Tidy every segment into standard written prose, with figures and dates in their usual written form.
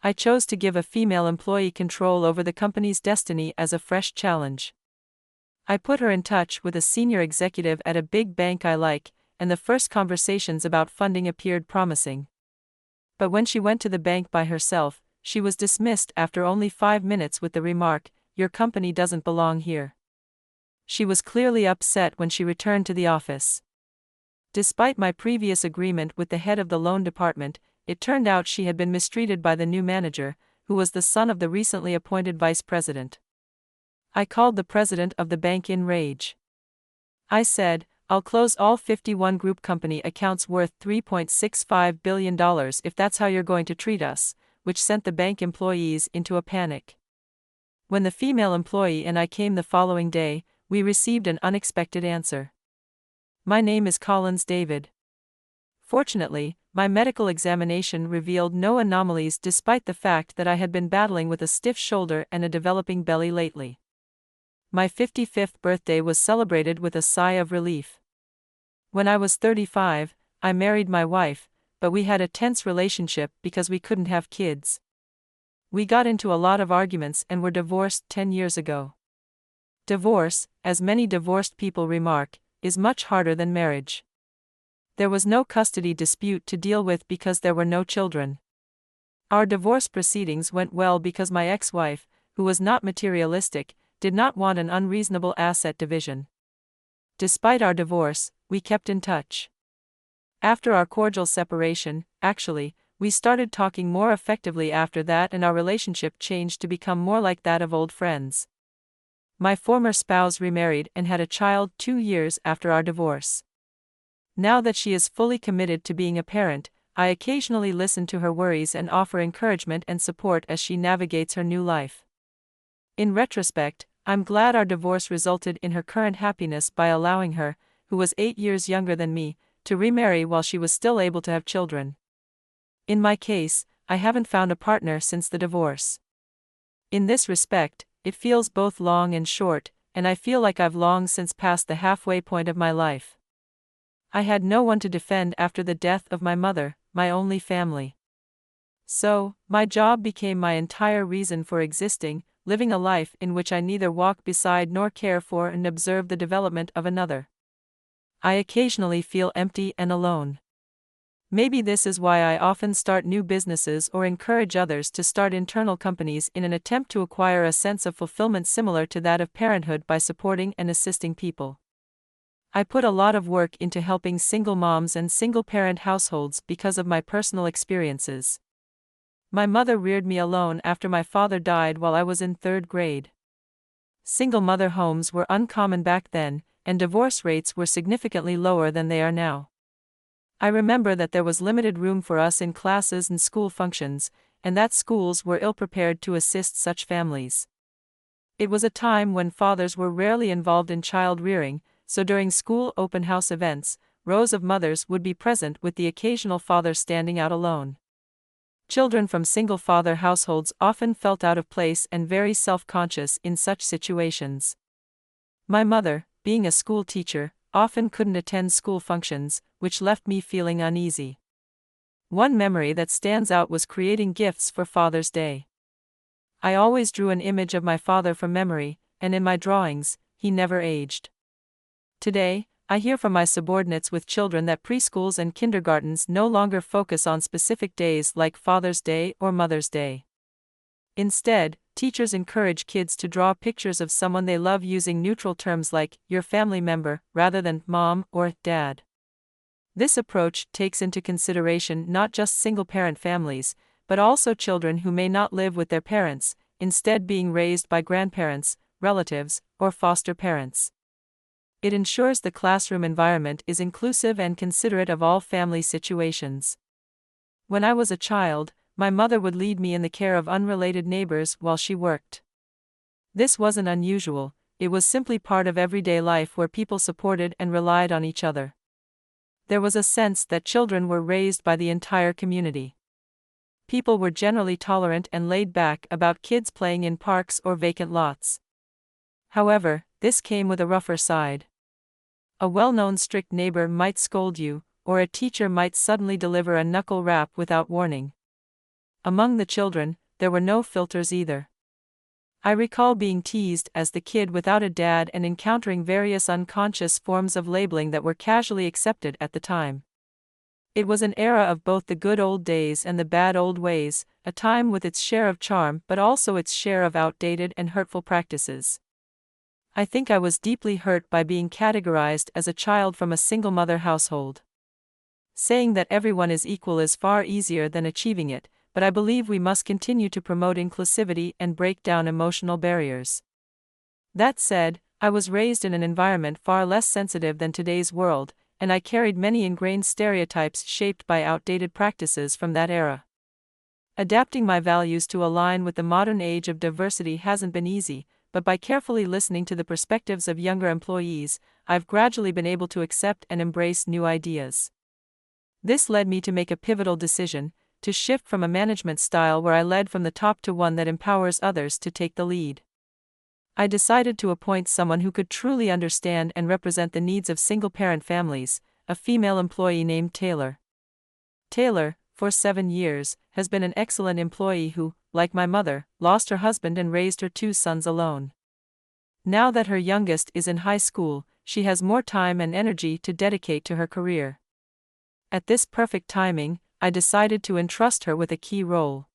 I chose to give a female employee control over the company's destiny as a fresh challenge. I put her in touch with a senior executive at a big bank I like, and the first conversations about funding appeared promising. But when she went to the bank by herself, she was dismissed after only 5 minutes with the remark, "Your company doesn't belong here." She was clearly upset when she returned to the office. Despite my previous agreement with the head of the loan department, it turned out she had been mistreated by the new manager, who was the son of the recently appointed vice president. I called the president of the bank in rage. I said, "I'll close all 51 group company accounts worth $3.65 billion if that's how you're going to treat us," which sent the bank employees into a panic. When the female employee and I came the following day, we received an unexpected answer. "My name is Collins David." Fortunately, my medical examination revealed no anomalies despite the fact that I had been battling with a stiff shoulder and a developing belly lately. My 55th birthday was celebrated with a sigh of relief. When I was 35, I married my wife, but we had a tense relationship because we couldn't have kids. We got into a lot of arguments and were divorced 10 years ago. Divorce, as many divorced people remark, is much harder than marriage. There was no custody dispute to deal with because there were no children. Our divorce proceedings went well because my ex-wife, who was not materialistic, did not want an unreasonable asset division. Despite our divorce, we kept in touch. After our cordial separation, actually, we started talking more effectively after that, and our relationship changed to become more like that of old friends. My former spouse remarried and had a child 2 years after our divorce. Now that she is fully committed to being a parent, I occasionally listen to her worries and offer encouragement and support as she navigates her new life. In retrospect, I'm glad our divorce resulted in her current happiness by allowing her, who was 8 years younger than me, to remarry while she was still able to have children. In my case, I haven't found a partner since the divorce. In this respect, it feels both long and short, and I feel like I've long since passed the halfway point of my life. I had no one to defend after the death of my mother, my only family. So, my job became my entire reason for existing, living a life in which I neither walk beside nor care for and observe the development of another. I occasionally feel empty and alone. Maybe this is why I often start new businesses or encourage others to start internal companies in an attempt to acquire a sense of fulfillment similar to that of parenthood by supporting and assisting people. I put a lot of work into helping single moms and single-parent households because of my personal experiences. My mother reared me alone after my father died while I was in 3rd grade. Single mother homes were uncommon back then, and divorce rates were significantly lower than they are now. I remember that there was limited room for us in classes and school functions, and that schools were ill-prepared to assist such families. It was a time when fathers were rarely involved in child rearing, so during school open house events, rows of mothers would be present with the occasional father standing out alone. Children from single-father households often felt out of place and very self-conscious in such situations. My mother, being a school teacher, often couldn't attend school functions, which left me feeling uneasy. One memory that stands out was creating gifts for Father's Day. I always drew an image of my father from memory, and in my drawings, he never aged. Today, I hear from my subordinates with children that preschools and kindergartens no longer focus on specific days like Father's Day or Mother's Day. Instead, teachers encourage kids to draw pictures of someone they love using neutral terms like your family member rather than mom or dad. This approach takes into consideration not just single-parent families, but also children who may not live with their parents, instead being raised by grandparents, relatives, or foster parents. It ensures the classroom environment is inclusive and considerate of all family situations. When I was a child, my mother would lead me in the care of unrelated neighbors while she worked. This wasn't unusual, it was simply part of everyday life where people supported and relied on each other. There was a sense that children were raised by the entire community. People were generally tolerant and laid back about kids playing in parks or vacant lots. However, this came with a rougher side. A well-known strict neighbor might scold you, or a teacher might suddenly deliver a knuckle rap without warning. Among the children, there were no filters either. I recall being teased as the kid without a dad and encountering various unconscious forms of labeling that were casually accepted at the time. It was an era of both the good old days and the bad old ways, a time with its share of charm but also its share of outdated and hurtful practices. I think I was deeply hurt by being categorized as a child from a single-mother household. Saying that everyone is equal is far easier than achieving it, but I believe we must continue to promote inclusivity and break down emotional barriers. That said, I was raised in an environment far less sensitive than today's world, and I carried many ingrained stereotypes shaped by outdated practices from that era. Adapting my values to align with the modern age of diversity hasn't been easy, but by carefully listening to the perspectives of younger employees, I've gradually been able to accept and embrace new ideas. This led me to make a pivotal decision, to shift from a management style where I led from the top to one that empowers others to take the lead. I decided to appoint someone who could truly understand and represent the needs of single-parent families, a female employee named Taylor. Taylor, for 7 years, has been an excellent employee who, like my mother, lost her husband and raised her 2 sons alone. Now that her youngest is in high school, she has more time and energy to dedicate to her career. At this perfect timing, I decided to entrust her with a key role.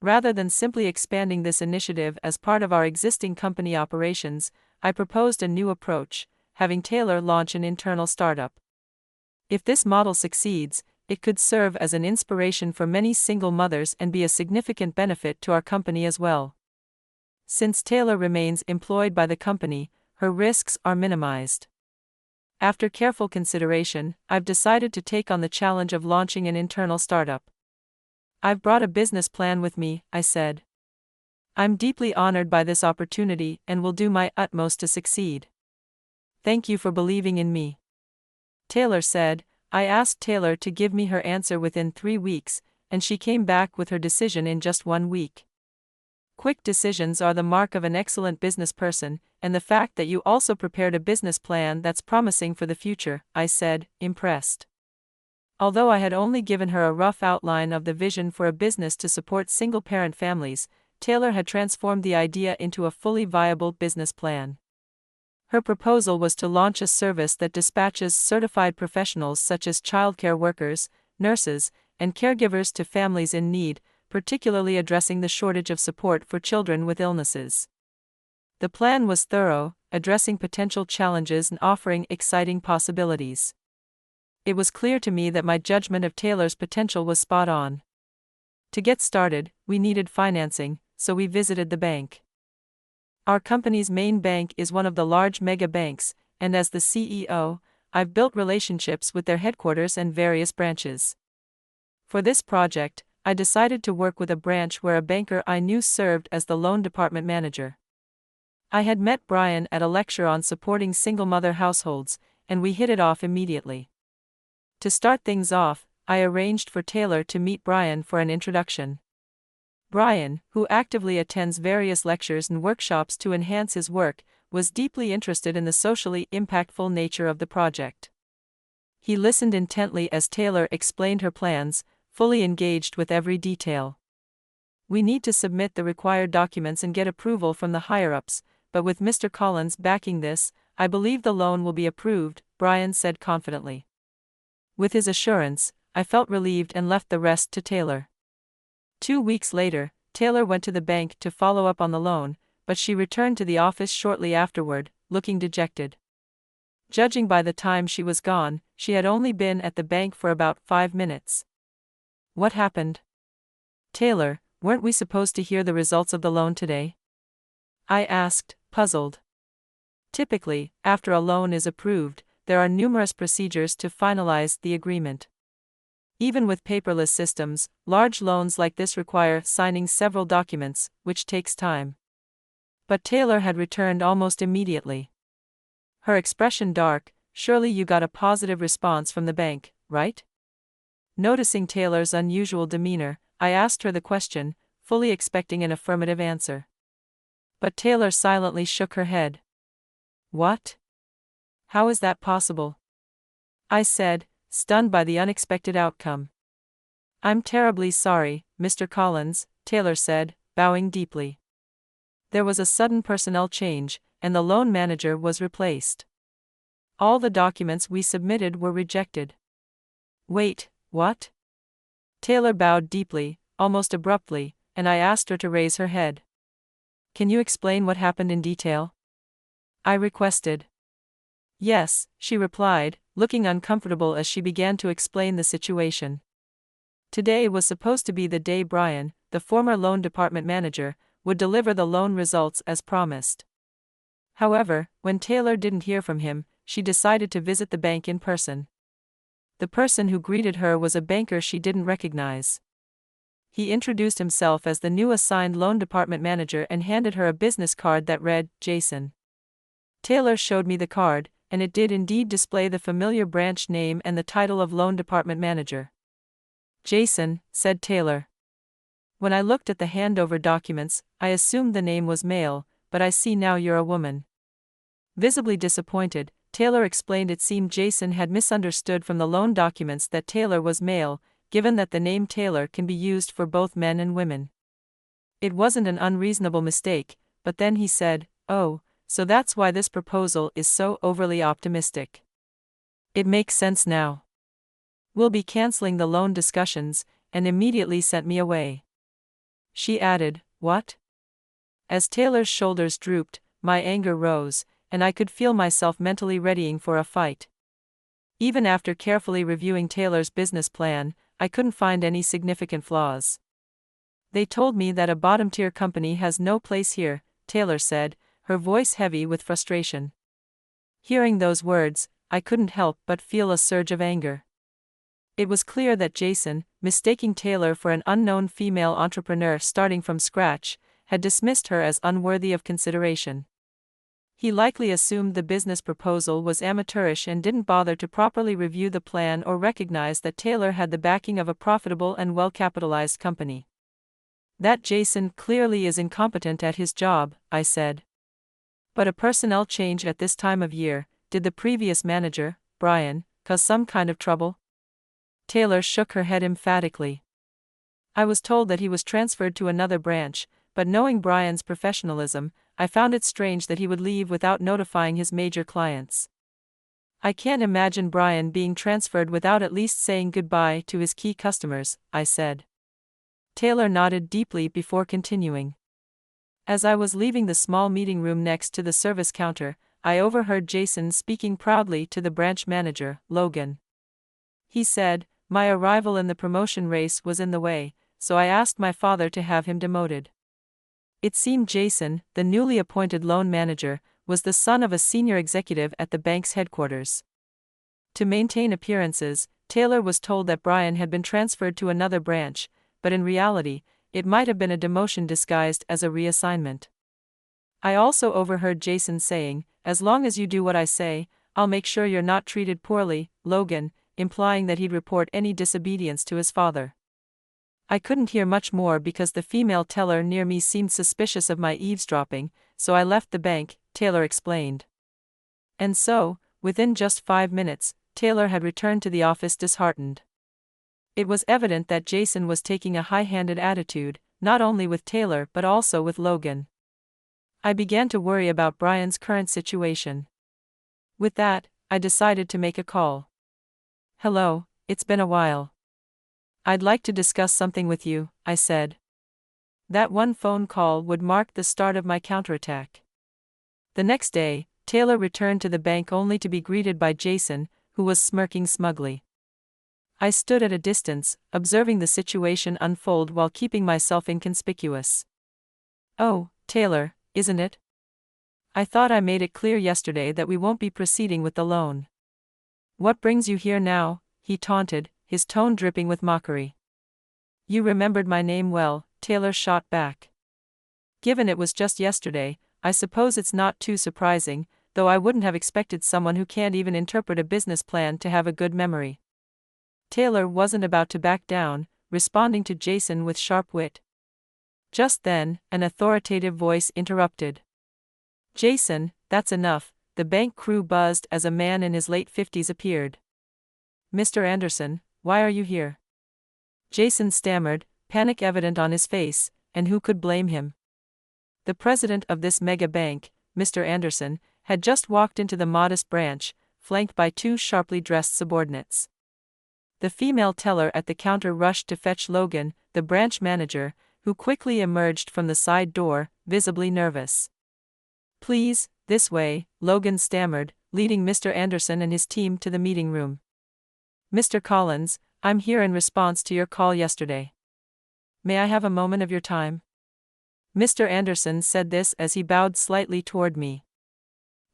Rather than simply expanding this initiative as part of our existing company operations, I proposed a new approach, having Taylor launch an internal startup. If this model succeeds, it could serve as an inspiration for many single mothers and be a significant benefit to our company as well. Since Taylor remains employed by the company, her risks are minimized. After careful consideration, I've decided to take on the challenge of launching an internal startup. I've brought a business plan with me, I said. I'm deeply honored by this opportunity and will do my utmost to succeed. Thank you for believing in me. Taylor said. I asked Taylor to give me her answer within 3 weeks, and she came back with her decision in just 1 week. Quick decisions are the mark of an excellent business person, and the fact that you also prepared a business plan that's promising for the future, I said, impressed. Although I had only given her a rough outline of the vision for a business to support single-parent families, Taylor had transformed the idea into a fully viable business plan. Her proposal was to launch a service that dispatches certified professionals such as childcare workers, nurses, and caregivers to families in need, particularly addressing the shortage of support for children with illnesses. The plan was thorough, addressing potential challenges and offering exciting possibilities. It was clear to me that my judgment of Taylor's potential was spot on. To get started, we needed financing, so we visited the bank. Our company's main bank is one of the large mega banks, and as the CEO, I've built relationships with their headquarters and various branches. For this project, I decided to work with a branch where a banker I knew served as the loan department manager. I had met Brian at a lecture on supporting single-mother households, and we hit it off immediately. To start things off, I arranged for Taylor to meet Brian for an introduction. Brian, who actively attends various lectures and workshops to enhance his work, was deeply interested in the socially impactful nature of the project. He listened intently as Taylor explained her plans, fully engaged with every detail. We need to submit the required documents and get approval from the higher-ups, but with Mr. Collins backing this, I believe the loan will be approved, Brian said confidently. With his assurance, I felt relieved and left the rest to Taylor. 2 weeks later, Taylor went to the bank to follow up on the loan, but she returned to the office shortly afterward, looking dejected. Judging by the time she was gone, she had only been at the bank for about 5 minutes. What happened? Taylor, weren't we supposed to hear the results of the loan today? I asked, puzzled. Typically, after a loan is approved, there are numerous procedures to finalize the agreement. Even with paperless systems, large loans like this require signing several documents, which takes time. But Taylor had returned almost immediately. Her expression dark. Surely you got a positive response from the bank, right? Noticing Taylor's unusual demeanor, I asked her the question, fully expecting an affirmative answer. But Taylor silently shook her head. What? How is that possible? I said, stunned by the unexpected outcome. I'm terribly sorry, Mr. Collins, Taylor said, bowing deeply. There was a sudden personnel change, and the loan manager was replaced. All the documents we submitted were rejected. Wait, what? Taylor bowed deeply, almost abruptly, and I asked her to raise her head. Can you explain what happened in detail? I requested. Yes, she replied, looking uncomfortable as she began to explain the situation. Today was supposed to be the day Brian, the former loan department manager, would deliver the loan results as promised. However, when Taylor didn't hear from him, she decided to visit the bank in person. The person who greeted her was a banker she didn't recognize. He introduced himself as the new assigned loan department manager and handed her a business card that read, Jason. Taylor showed me the card, and it did indeed display the familiar branch name and the title of loan department manager. Jason, said Taylor. When I looked at the handover documents, I assumed the name was male, but I see now you're a woman. Visibly disappointed, Taylor explained it seemed Jason had misunderstood from the loan documents that Taylor was male, given that the name Taylor can be used for both men and women. It wasn't an unreasonable mistake, but then he said, oh, so that's why this proposal is so overly optimistic. It makes sense now. We'll be canceling the loan discussions, and immediately sent me away. She added, what? As Taylor's shoulders drooped, my anger rose, and I could feel myself mentally readying for a fight. Even after carefully reviewing Taylor's business plan, I couldn't find any significant flaws. They told me that a bottom-tier company has no place here, Taylor said, her voice heavy with frustration. Hearing those words, I couldn't help but feel a surge of anger. It was clear that Jason, mistaking Taylor for an unknown female entrepreneur starting from scratch, had dismissed her as unworthy of consideration. He likely assumed the business proposal was amateurish and didn't bother to properly review the plan or recognize that Taylor had the backing of a profitable and well-capitalized company. That Jason clearly is incompetent at his job, I said. But a personnel change at this time of year, did the previous manager, Brian, cause some kind of trouble? Taylor shook her head emphatically. I was told that he was transferred to another branch, but knowing Brian's professionalism, I found it strange that he would leave without notifying his major clients. I can't imagine Brian being transferred without at least saying goodbye to his key customers, I said. Taylor nodded deeply before continuing. As I was leaving the small meeting room next to the service counter, I overheard Jason speaking proudly to the branch manager, Logan. He said, my arrival in the promotion race was in the way, so I asked my father to have him demoted. It seemed Jason, the newly appointed loan manager, was the son of a senior executive at the bank's headquarters. To maintain appearances, Taylor was told that Brian had been transferred to another branch, but in reality, it might have been a demotion disguised as a reassignment. I also overheard Jason saying, as long as you do what I say, I'll make sure you're not treated poorly, Logan, implying that he'd report any disobedience to his father. I couldn't hear much more because the female teller near me seemed suspicious of my eavesdropping, so I left the bank, Taylor explained. And so, within just 5 minutes, Taylor had returned to the office disheartened. It was evident that Jason was taking a high-handed attitude, not only with Taylor but also with Logan. I began to worry about Brian's current situation. With that, I decided to make a call. Hello, it's been a while. I'd like to discuss something with you, I said. That one phone call would mark the start of my counterattack. The next day, Taylor returned to the bank only to be greeted by Jason, who was smirking smugly. I stood at a distance, observing the situation unfold while keeping myself inconspicuous. Oh, Taylor, isn't it? I thought I made it clear yesterday that we won't be proceeding with the loan. What brings you here now? He taunted, his tone dripping with mockery. You remembered my name well, Taylor shot back. Given it was just yesterday, I suppose it's not too surprising, though I wouldn't have expected someone who can't even interpret a business plan to have a good memory. Taylor wasn't about to back down, responding to Jason with sharp wit. Just then, an authoritative voice interrupted. Jason, that's enough, the bank crew buzzed as a man in his late 50s appeared. Mr. Anderson, why are you here? Jason stammered, panic evident on his face, and who could blame him? The president of this mega bank, Mr. Anderson, had just walked into the modest branch, flanked by two sharply dressed subordinates. The female teller at the counter rushed to fetch Logan, the branch manager, who quickly emerged from the side door, visibly nervous. "Please, this way," Logan stammered, leading Mr. Anderson and his team to the meeting room. "Mr. Collins, I'm here in response to your call yesterday. May I have a moment of your time?" Mr. Anderson said this as he bowed slightly toward me.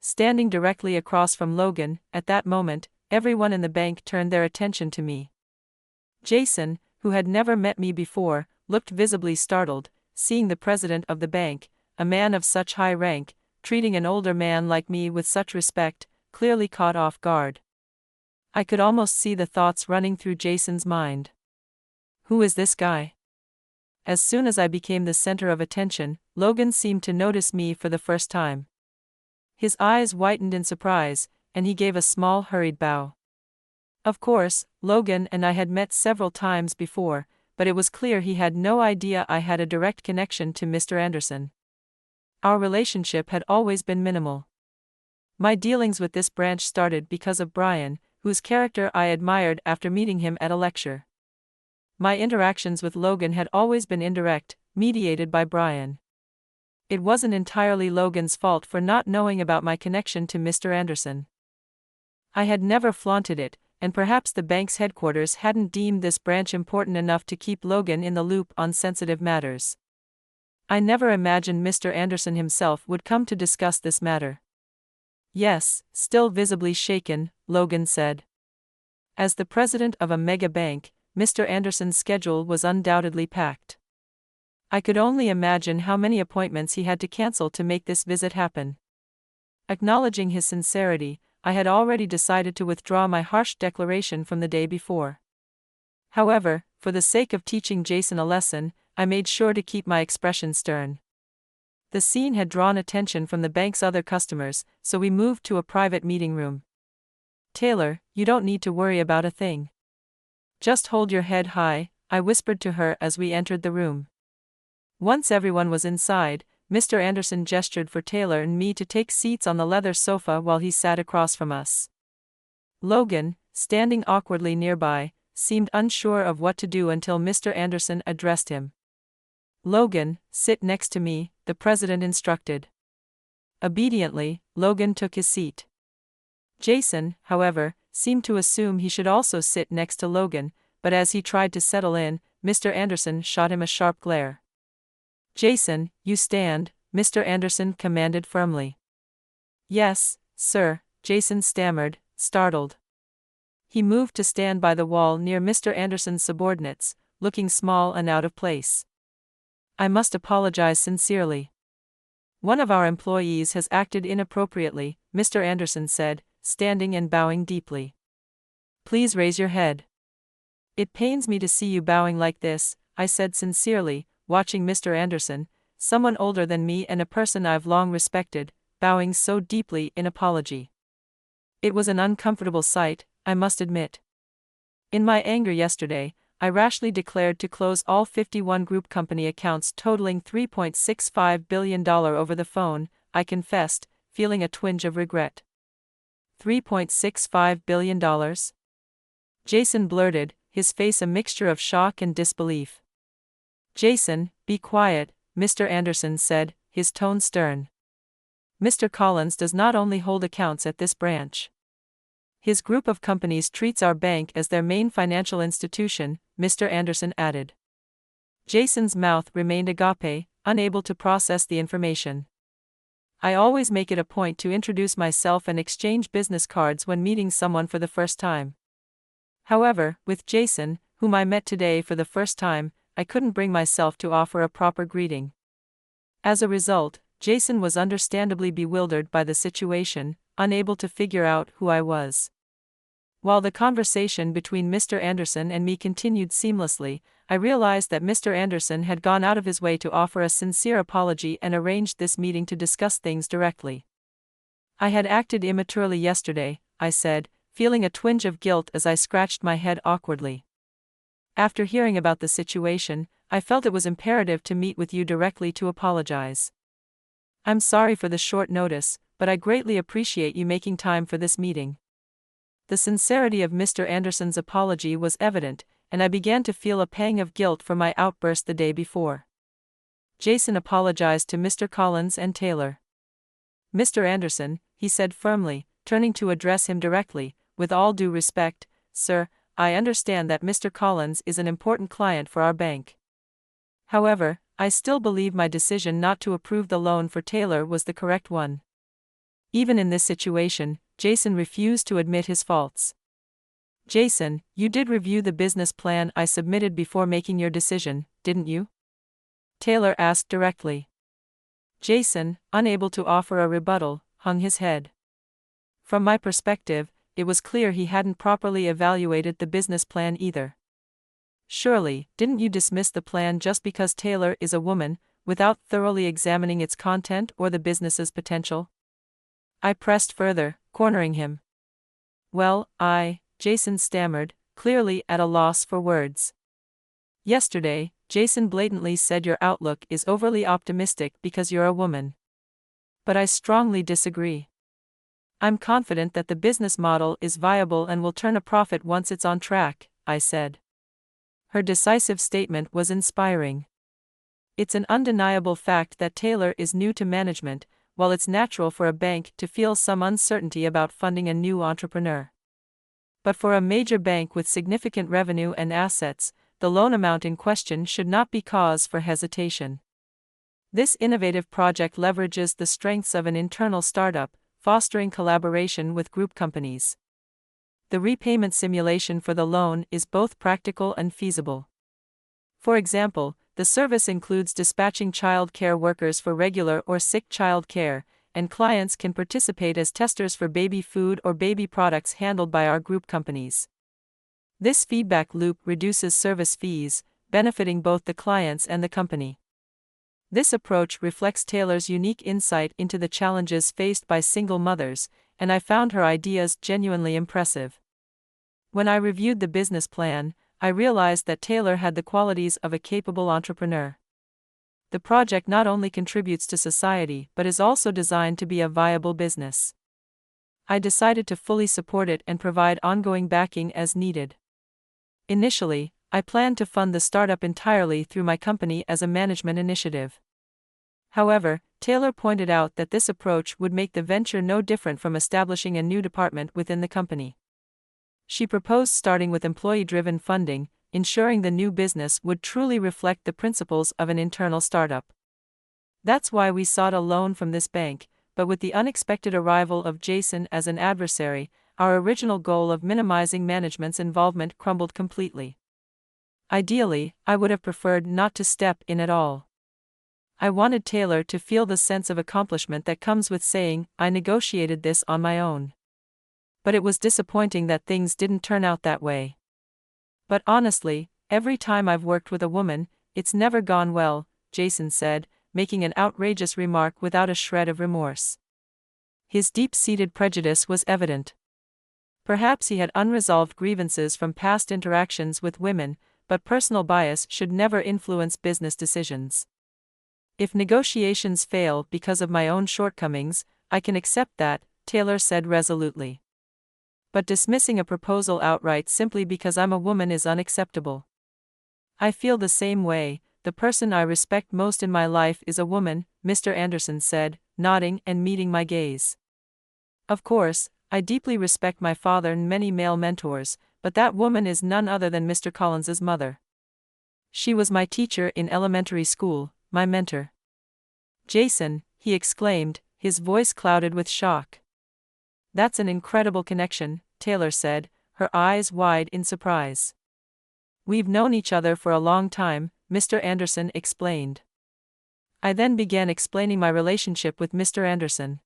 Standing directly across from Logan, at that moment, everyone in the bank turned their attention to me. Jason, who had never met me before, looked visibly startled, seeing the president of the bank, a man of such high rank, treating an older man like me with such respect, clearly caught off guard. I could almost see the thoughts running through Jason's mind. Who is this guy? As soon as I became the center of attention, Logan seemed to notice me for the first time. His eyes whitened in surprise, and he gave a small hurried bow. Of course, Logan and I had met several times before, but it was clear he had no idea I had a direct connection to Mr. Anderson. Our relationship had always been minimal. My dealings with this branch started because of Brian, whose character I admired after meeting him at a lecture. My interactions with Logan had always been indirect, mediated by Brian. It wasn't entirely Logan's fault for not knowing about my connection to Mr. Anderson. I had never flaunted it, and perhaps the bank's headquarters hadn't deemed this branch important enough to keep Logan in the loop on sensitive matters. I never imagined Mr. Anderson himself would come to discuss this matter. "Yes," still visibly shaken, Logan said. As the president of a mega bank, Mr. Anderson's schedule was undoubtedly packed. I could only imagine how many appointments he had to cancel to make this visit happen. Acknowledging his sincerity, I had already decided to withdraw my harsh declaration from the day before. However, for the sake of teaching Jason a lesson, I made sure to keep my expression stern. The scene had drawn attention from the bank's other customers, so we moved to a private meeting room. "Taylor, you don't need to worry about a thing. Just hold your head high," I whispered to her as we entered the room. Once everyone was inside, Mr. Anderson gestured for Taylor and me to take seats on the leather sofa while he sat across from us. Logan, standing awkwardly nearby, seemed unsure of what to do until Mr. Anderson addressed him. "Logan, sit next to me," the president instructed. Obediently, Logan took his seat. Jason, however, seemed to assume he should also sit next to Logan, but as he tried to settle in, Mr. Anderson shot him a sharp glare. "Jason, you stand," Mr. Anderson commanded firmly. "Yes, sir," Jason stammered, startled. He moved to stand by the wall near Mr. Anderson's subordinates, looking small and out of place. "I must apologize sincerely. One of our employees has acted inappropriately," Mr. Anderson said, standing and bowing deeply. "Please raise your head." "It pains me to see you bowing like this," I said sincerely, watching Mr. Anderson, someone older than me and a person I've long respected, bowing so deeply in apology. It was an uncomfortable sight, I must admit. In my anger yesterday, I rashly declared to close all 51 group company accounts totaling $3.65 billion over the phone, I confessed, feeling a twinge of regret. $3.65 billion? Jason blurted, his face a mixture of shock and disbelief. "Jason, be quiet," Mr. Anderson said, his tone stern. "Mr. Collins does not only hold accounts at this branch. His group of companies treats our bank as their main financial institution," Mr. Anderson added. Jason's mouth remained agape, unable to process the information. I always make it a point to introduce myself and exchange business cards when meeting someone for the first time. However, with Jason, whom I met today for the first time, I couldn't bring myself to offer a proper greeting. As a result, Jason was understandably bewildered by the situation, unable to figure out who I was. While the conversation between Mr. Anderson and me continued seamlessly, I realized that Mr. Anderson had gone out of his way to offer a sincere apology and arranged this meeting to discuss things directly. "I had acted immaturely yesterday," I said, feeling a twinge of guilt as I scratched my head awkwardly. After hearing about the situation, I felt it was imperative to meet with you directly to apologize. I'm sorry for the short notice, but I greatly appreciate you making time for this meeting." The sincerity of Mr. Anderson's apology was evident, and I began to feel a pang of guilt for my outburst the day before. Jason apologized to Mr. Collins and Taylor. "Mr. Anderson," he said firmly, turning to address him directly, "with all due respect, sir, I understand that Mr. Collins is an important client for our bank. However, I still believe my decision not to approve the loan for Taylor was the correct one." Even in this situation, Jason refused to admit his faults. "Jason, you did review the business plan I submitted before making your decision, didn't you?" Taylor asked directly. Jason, unable to offer a rebuttal, hung his head. From my perspective, it was clear he hadn't properly evaluated the business plan either. "Surely, didn't you dismiss the plan just because Taylor is a woman, without thoroughly examining its content or the business's potential?" I pressed further, cornering him. "Well, Jason stammered, clearly at a loss for words. "Yesterday, Jason blatantly said your outlook is overly optimistic because you're a woman. But I strongly disagree. I'm confident that the business model is viable and will turn a profit once it's on track," I said. Her decisive statement was inspiring. It's an undeniable fact that Taylor is new to management, while it's natural for a bank to feel some uncertainty about funding a new entrepreneur. But for a major bank with significant revenue and assets, the loan amount in question should not be cause for hesitation. This innovative project leverages the strengths of an internal startup, fostering collaboration with group companies. The repayment simulation for the loan is both practical and feasible. For example, the service includes dispatching child care workers for regular or sick child care, and clients can participate as testers for baby food or baby products handled by our group companies. This feedback loop reduces service fees, benefiting both the clients and the company. This approach reflects Taylor's unique insight into the challenges faced by single mothers, and I found her ideas genuinely impressive. When I reviewed the business plan, I realized that Taylor had the qualities of a capable entrepreneur. The project not only contributes to society but is also designed to be a viable business. I decided to fully support it and provide ongoing backing as needed. Initially, I planned to fund the startup entirely through my company as a management initiative. However, Taylor pointed out that this approach would make the venture no different from establishing a new department within the company. She proposed starting with employee-driven funding, ensuring the new business would truly reflect the principles of an internal startup. That's why we sought a loan from this bank, but with the unexpected arrival of Jason as an adversary, our original goal of minimizing management's involvement crumbled completely. Ideally, I would have preferred not to step in at all. I wanted Taylor to feel the sense of accomplishment that comes with saying, "I negotiated this on my own." But it was disappointing that things didn't turn out that way. "But honestly, every time I've worked with a woman, it's never gone well," Jason said, making an outrageous remark without a shred of remorse. His deep-seated prejudice was evident. Perhaps he had unresolved grievances from past interactions with women, but personal bias should never influence business decisions. "If negotiations fail because of my own shortcomings, I can accept that," Taylor said resolutely. "But dismissing a proposal outright simply because I'm a woman is unacceptable." "I feel the same way. The person I respect most in my life is a woman," Mr. Anderson said, nodding and meeting my gaze. "Of course, I deeply respect my father and many male mentors, but that woman is none other than Mr. Collins's mother. She was my teacher in elementary school, my mentor." "Jason," he exclaimed, his voice clouded with shock. "That's an incredible connection," Taylor said, her eyes wide in surprise. "We've known each other for a long time," Mr. Anderson explained. I then began explaining my relationship with Mr. Anderson.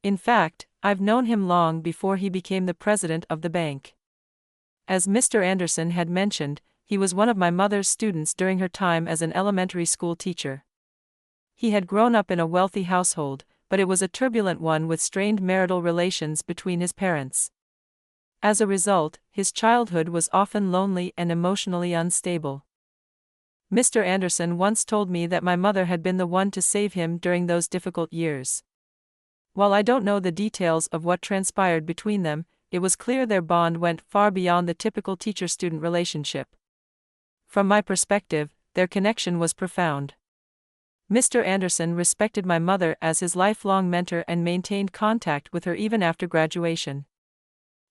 "In fact, I've known him long before he became the president of the bank. As Mr. Anderson had mentioned, he was one of my mother's students during her time as an elementary school teacher. He had grown up in a wealthy household, but it was a turbulent one with strained marital relations between his parents. As a result, his childhood was often lonely and emotionally unstable. Mr. Anderson once told me that my mother had been the one to save him during those difficult years. While I don't know the details of what transpired between them, it was clear their bond went far beyond the typical teacher-student relationship. From my perspective, their connection was profound. Mr. Anderson respected my mother as his lifelong mentor and maintained contact with her even after graduation.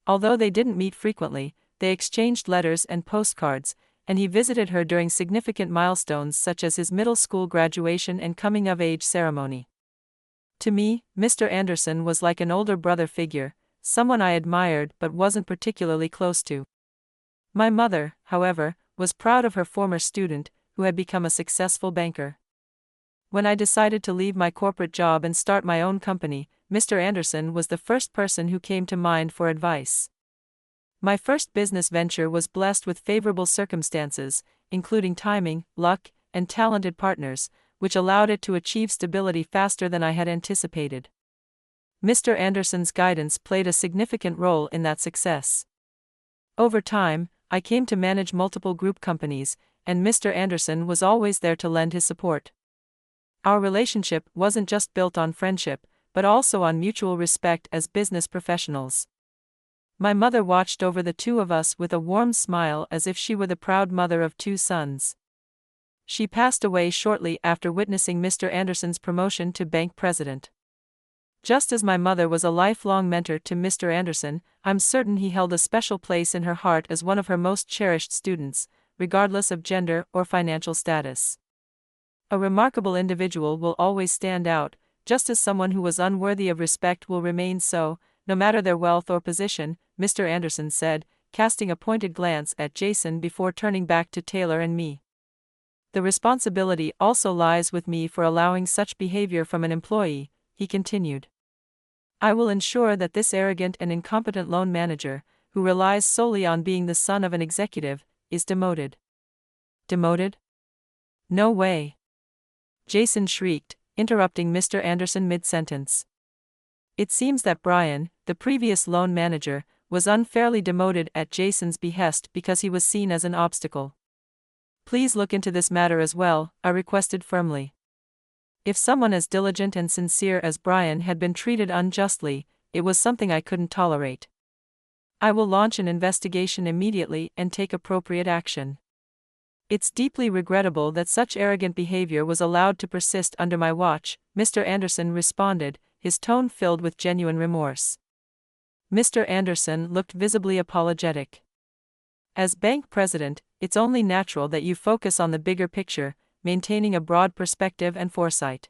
Although they didn't meet frequently, they exchanged letters and postcards, and he visited her during significant milestones such as his middle school graduation and coming-of-age ceremony. To me, Mr. Anderson was like an older brother figure, someone I admired but wasn't particularly close to. My mother, however, was proud of her former student, who had become a successful banker. When I decided to leave my corporate job and start my own company, Mr. Anderson was the first person who came to mind for advice. My first business venture was blessed with favorable circumstances, including timing, luck, and talented partners, which allowed it to achieve stability faster than I had anticipated. Mr. Anderson's guidance played a significant role in that success. Over time, I came to manage multiple group companies, and Mr. Anderson was always there to lend his support. Our relationship wasn't just built on friendship, but also on mutual respect as business professionals. My mother watched over the two of us with a warm smile as if she were the proud mother of two sons. She passed away shortly after witnessing Mr. Anderson's promotion to bank president. Just as my mother was a lifelong mentor to Mr. Anderson, I'm certain he held a special place in her heart as one of her most cherished students, regardless of gender or financial status. A remarkable individual will always stand out, just as someone who was unworthy of respect will remain so, no matter their wealth or position, Mr. Anderson said, casting a pointed glance at Jason before turning back to Taylor and me. The responsibility also lies with me for allowing such behavior from an employee, he continued. I will ensure that this arrogant and incompetent loan manager, who relies solely on being the son of an executive, is demoted. Demoted? No way! Jason shrieked, interrupting Mr. Anderson mid-sentence. It seems that Brian, the previous loan manager, was unfairly demoted at Jason's behest because he was seen as an obstacle. Please look into this matter as well, I requested firmly. If someone as diligent and sincere as Brian had been treated unjustly, it was something I couldn't tolerate. I will launch an investigation immediately and take appropriate action. It's deeply regrettable that such arrogant behavior was allowed to persist under my watch, Mr. Anderson responded, his tone filled with genuine remorse. Mr. Anderson looked visibly apologetic. As bank president, it's only natural that you focus on the bigger picture, maintaining a broad perspective and foresight.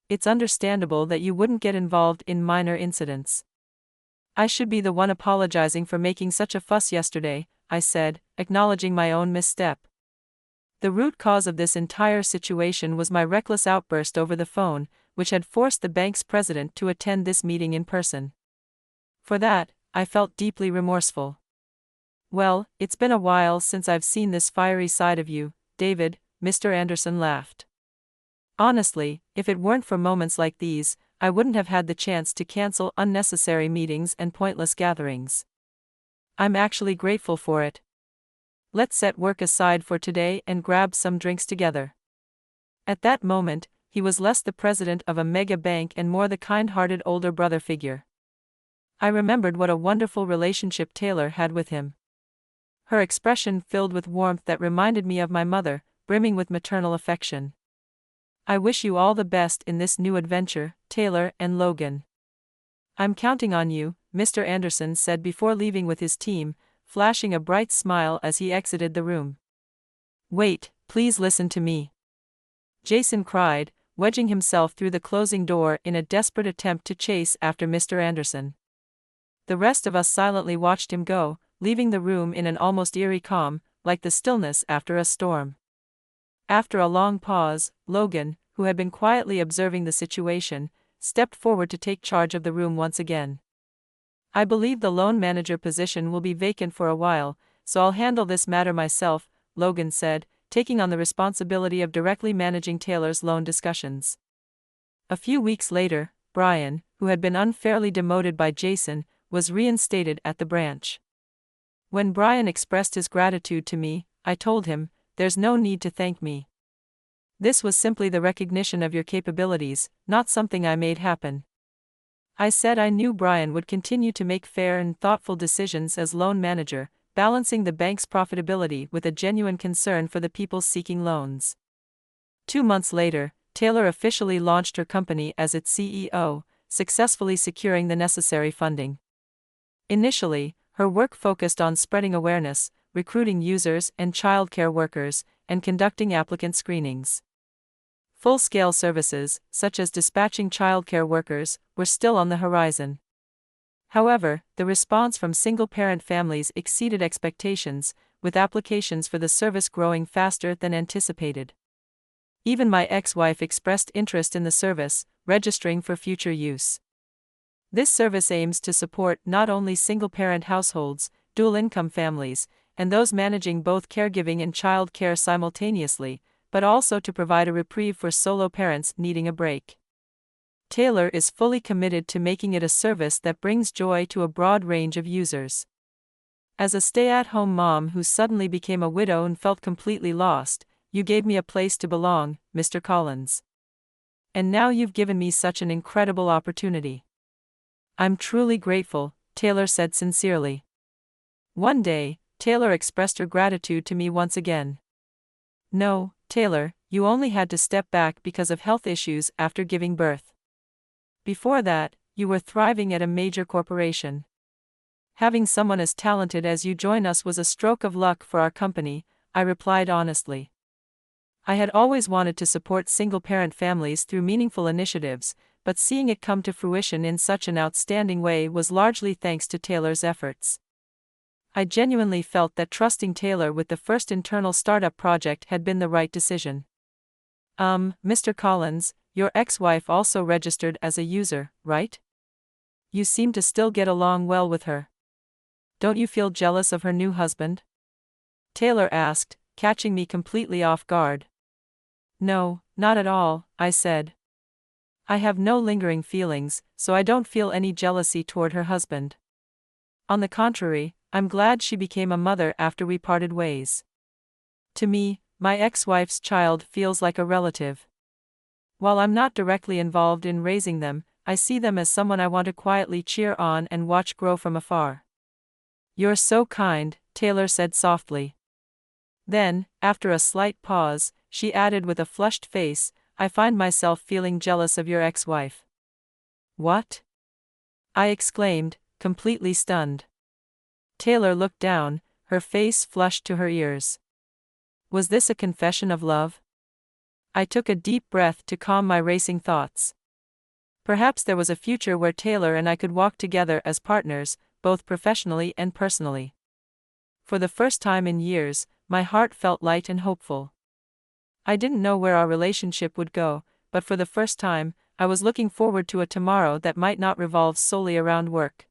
It's understandable that you wouldn't get involved in minor incidents. I should be the one apologizing for making such a fuss yesterday, I said, acknowledging my own misstep. The root cause of this entire situation was my reckless outburst over the phone, which had forced the bank's president to attend this meeting in person. For that, I felt deeply remorseful. Well, it's been a while since I've seen this fiery side of you, David, Mr. Anderson laughed. Honestly, if it weren't for moments like these, I wouldn't have had the chance to cancel unnecessary meetings and pointless gatherings. I'm actually grateful for it. Let's set work aside for today and grab some drinks together. At that moment, he was less the president of a mega bank and more the kind-hearted older brother figure. I remembered what a wonderful relationship Taylor had with him. Her expression filled with warmth that reminded me of my mother, brimming with maternal affection. I wish you all the best in this new adventure, Taylor and Logan. I'm counting on you, Mr. Anderson said before leaving with his team, flashing a bright smile as he exited the room. Wait, please listen to me. Jason cried, wedging himself through the closing door in a desperate attempt to chase after Mr. Anderson. The rest of us silently watched him go, leaving the room in an almost eerie calm, like the stillness after a storm. After a long pause, Logan, who had been quietly observing the situation, stepped forward to take charge of the room once again. I believe the loan manager position will be vacant for a while, so I'll handle this matter myself, Logan said, taking on the responsibility of directly managing Taylor's loan discussions. A few weeks later, Brian, who had been unfairly demoted by Jason, was reinstated at the branch. When Brian expressed his gratitude to me, I told him, "There's no need to thank me. This was simply the recognition of your capabilities, not something I made happen." I said I knew Brian would continue to make fair and thoughtful decisions as loan manager, balancing the bank's profitability with a genuine concern for the people seeking loans. 2 months later, Taylor officially launched her company as its CEO, successfully securing the necessary funding. Initially, her work focused on spreading awareness, recruiting users and childcare workers, and conducting applicant screenings. Full-scale services, such as dispatching childcare workers, were still on the horizon. However, the response from single-parent families exceeded expectations, with applications for the service growing faster than anticipated. Even my ex-wife expressed interest in the service, registering for future use. This service aims to support not only single-parent households, dual-income families, and those managing both caregiving and child care simultaneously, but also to provide a reprieve for solo parents needing a break. Taylor is fully committed to making it a service that brings joy to a broad range of users. As a stay-at-home mom who suddenly became a widow and felt completely lost, you gave me a place to belong, Mr. Collins. And now you've given me such an incredible opportunity. I'm truly grateful, Taylor said sincerely. One day, Taylor expressed her gratitude to me once again. "No, Taylor, you only had to step back because of health issues after giving birth. Before that, you were thriving at a major corporation. Having someone as talented as you join us was a stroke of luck for our company," I replied honestly. I had always wanted to support single-parent families through meaningful initiatives, but seeing it come to fruition in such an outstanding way was largely thanks to Taylor's efforts. I genuinely felt that trusting Taylor with the first internal startup project had been the right decision. Mr. Collins, your ex-wife also registered as a user, right? You seem to still get along well with her. Don't you feel jealous of her new husband?" Taylor asked, catching me completely off guard. "No, not at all," I said. "I have no lingering feelings, so I don't feel any jealousy toward her husband. On the contrary, I'm glad she became a mother after we parted ways. To me, my ex-wife's child feels like a relative. While I'm not directly involved in raising them, I see them as someone I want to quietly cheer on and watch grow from afar." "You're so kind," Taylor said softly. Then, after a slight pause, she added with a flushed face, "I find myself feeling jealous of your ex-wife." "What?" I exclaimed, completely stunned. Taylor looked down, her face flushed to her ears. Was this a confession of love? I took a deep breath to calm my racing thoughts. Perhaps there was a future where Taylor and I could walk together as partners, both professionally and personally. For the first time in years, my heart felt light and hopeful. I didn't know where our relationship would go, but for the first time, I was looking forward to a tomorrow that might not revolve solely around work.